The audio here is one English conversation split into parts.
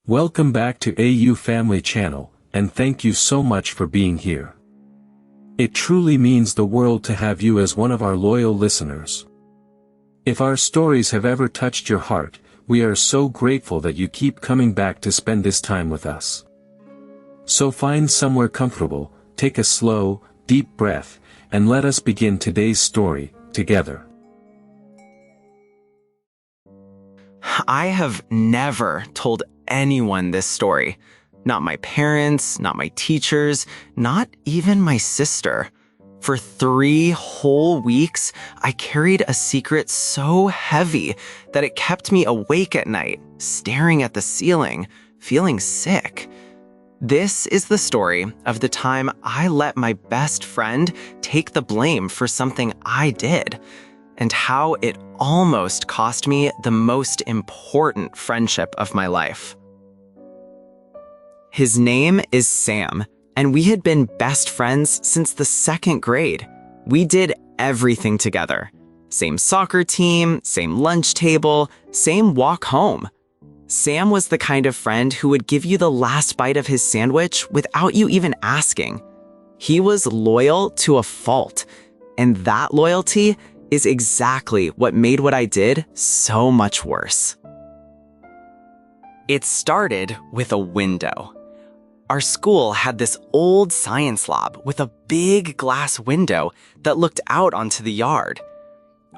Welcome back to AU Family Channel, and thank you so much for being here. It truly means the world to have you as one of our loyal listeners. If our stories have ever touched your heart, we are so grateful that you keep coming back to spend this time with us. So find somewhere comfortable, take a slow, deep breath, and let us begin today's story, together. I have never told anyone this story. Not my parents, not my teachers, not even my sister. For 3 whole weeks, I carried a secret so heavy that it kept me awake at night, staring at the ceiling, feeling sick. This is the story of the time I let my best friend take the blame for something I did, and how it almost cost me the most important friendship of my life. His name is Sam, and we had been best friends since the 2nd grade. We did everything together. Same soccer team, same lunch table, same walk home. Sam was the kind of friend who would give you the last bite of his sandwich without you even asking. He was loyal to a fault, and that loyalty is exactly what made what I did so much worse. It started with a window. Our school had this old science lab with a big glass window that looked out onto the yard.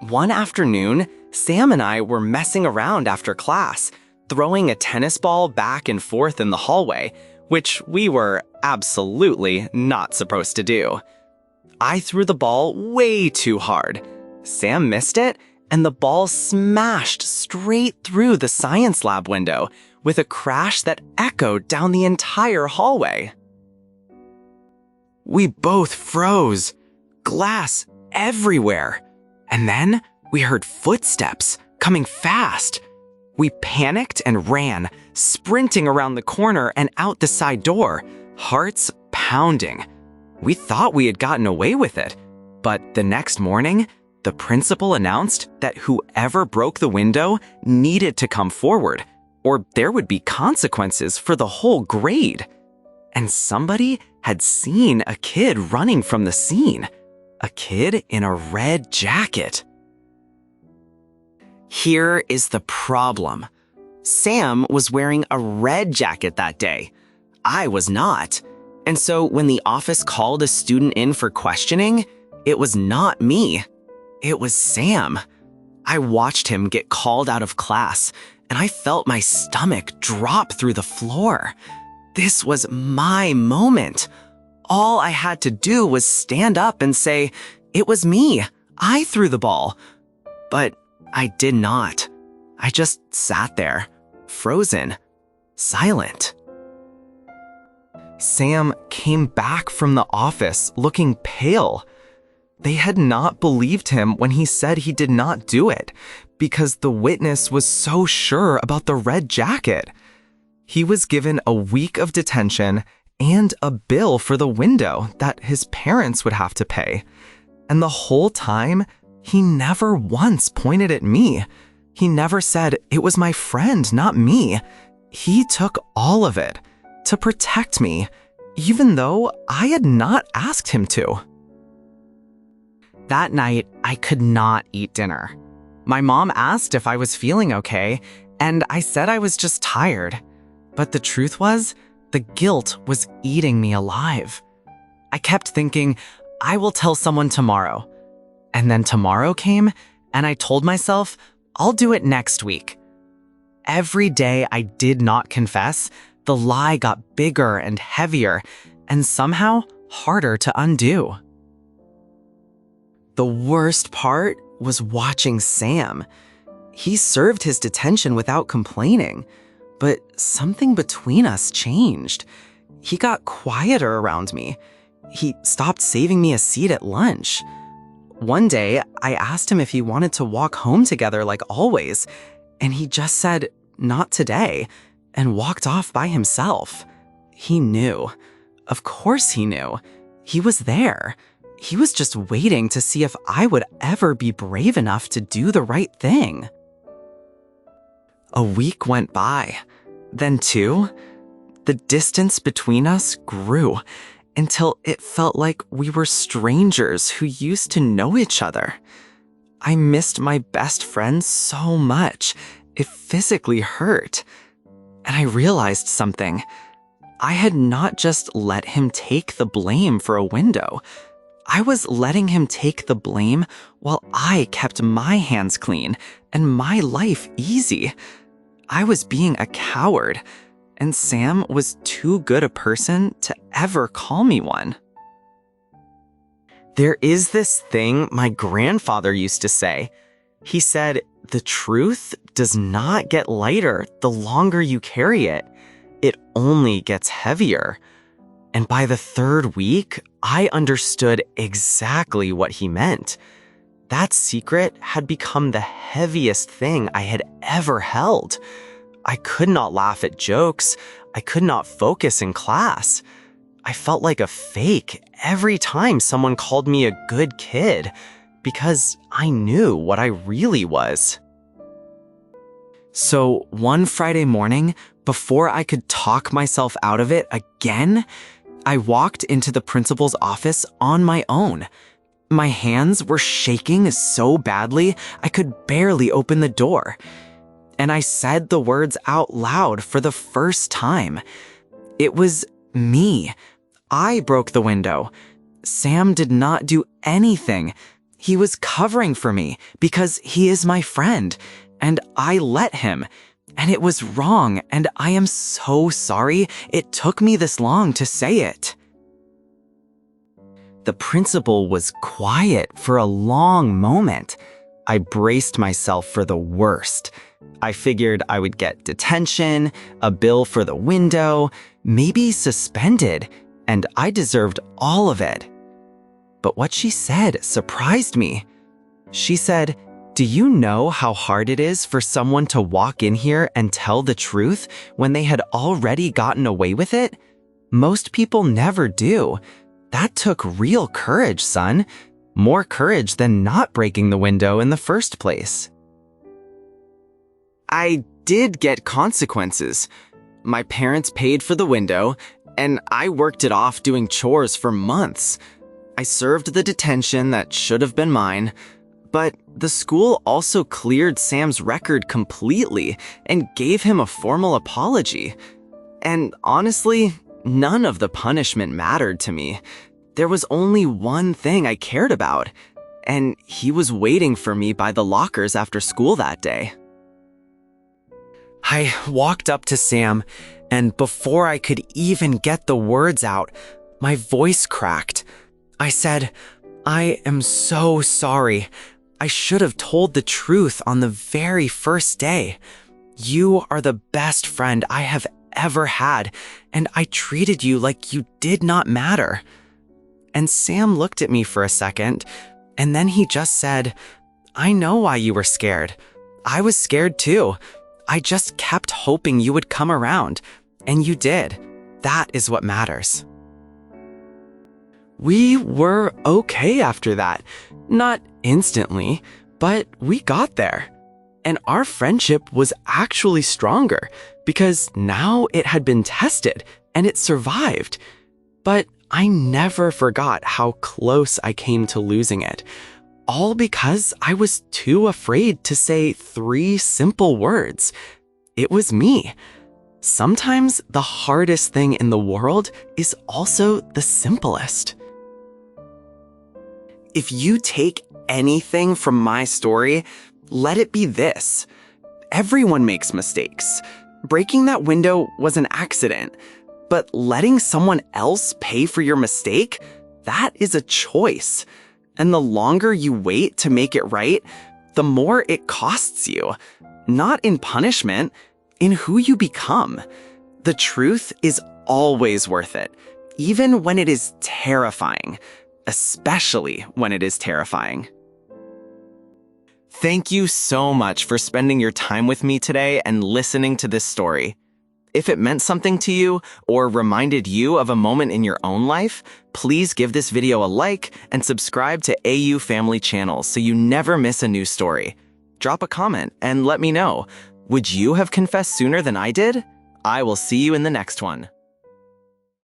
One afternoon, Sam and I were messing around after class, throwing a tennis ball back and forth in the hallway, which we were absolutely not supposed to do. I threw the ball way too hard. Sam missed it, and the ball smashed straight through the science lab window with a crash that echoed down the entire hallway. We both froze, glass everywhere, and then we heard footsteps coming fast. We panicked and ran, sprinting around the corner and out the side door, hearts pounding. We thought we had gotten away with it, but the next morning, the principal announced that whoever broke the window needed to come forward, or there would be consequences for the whole grade. And somebody had seen a kid running from the scene, a kid in a red jacket. Here is the problem. Sam was wearing a red jacket that day. I was not. And so when the office called a student in for questioning, it was not me. It was Sam. I watched him get called out of class, and I felt my stomach drop through the floor. This was my moment. All I had to do was stand up and say, "It was me. I threw the ball." But I did not. I just sat there, frozen, silent. Sam came back from the office looking pale. They had not believed him when he said he did not do it, because the witness was so sure about the red jacket. He was given a week of detention and a bill for the window that his parents would have to pay. And the whole time, he never once pointed at me. He never said, "It was my friend, not me." He took all of it to protect me, even though I had not asked him to. That night, I could not eat dinner. My mom asked if I was feeling okay, and I said I was just tired. But the truth was, the guilt was eating me alive. I kept thinking, I will tell someone tomorrow. And then tomorrow came, and I told myself, I'll do it next week. Every day I did not confess, the lie got bigger and heavier, and somehow harder to undo. The worst part was watching Sam. He served his detention without complaining, but something between us changed. He got quieter around me. He stopped saving me a seat at lunch. One day, I asked him if he wanted to walk home together like always, and he just said, "Not today," and walked off by himself. He knew. Of course he knew. He was there. He was just waiting to see if I would ever be brave enough to do the right thing. A week went by. Then 2, the distance between us grew until it felt like we were strangers who used to know each other. I missed my best friend so much, it physically hurt. And I realized something. I had not just let him take the blame for a window. I was letting him take the blame while I kept my hands clean and my life easy. I was being a coward, and Sam was too good a person to ever call me one. There is this thing my grandfather used to say. He said, "The truth does not get lighter the longer you carry it. It only gets heavier." And by the 3rd week, I understood exactly what he meant. That secret had become the heaviest thing I had ever held. I could not laugh at jokes. I could not focus in class. I felt like a fake every time someone called me a good kid because I knew what I really was. So one Friday morning, before I could talk myself out of it again, I walked into the principal's office on my own. My hands were shaking so badly I could barely open the door. And I said the words out loud for the first time. It was me. I broke the window. Sam did not do anything. He was covering for me because he is my friend, and I let him. And it was wrong, and I am so sorry it took me this long to say it. The principal was quiet for a long moment. I braced myself for the worst. I figured I would get detention, a bill for the window, maybe suspended, and I deserved all of it. But what she said surprised me. She said, "Do you know how hard it is for someone to walk in here and tell the truth when they had already gotten away with it? Most people never do. That took real courage, son. More courage than not breaking the window in the first place." I did get consequences. My parents paid for the window, and I worked it off doing chores for months. I served the detention that should have been mine, but the school also cleared Sam's record completely and gave him a formal apology. And honestly, none of the punishment mattered to me. There was only one thing I cared about, and he was waiting for me by the lockers after school that day. I walked up to Sam, and before I could even get the words out, my voice cracked. I said, "I am so sorry. I should have told the truth on the very first day. You are the best friend I have ever had, and I treated you like you did not matter." And Sam looked at me for a second, and then he just said, "I know why you were scared. I was scared too. I just kept hoping you would come around, and you did. That is what matters." We were okay after that. Not instantly, but we got there. And our friendship was actually stronger because now it had been tested and it survived. But I never forgot how close I came to losing it, all because I was too afraid to say 3 simple words. It was me. Sometimes the hardest thing in the world is also the simplest. If you take anything from my story, let it be this. Everyone makes mistakes. Breaking that window was an accident, but letting someone else pay for your mistake, that is a choice. And the longer you wait to make it right, the more it costs you. Not in punishment, in who you become. The truth is always worth it, even when it is terrifying. Especially when it is terrifying. Thank you so much for spending your time with me today and listening to this story. If it meant something to you or reminded you of a moment in your own life, please give this video a like and subscribe to AU Family Channel so you never miss a new story. Drop a comment and let me know. Would you have confessed sooner than I did? I will see you in the next one.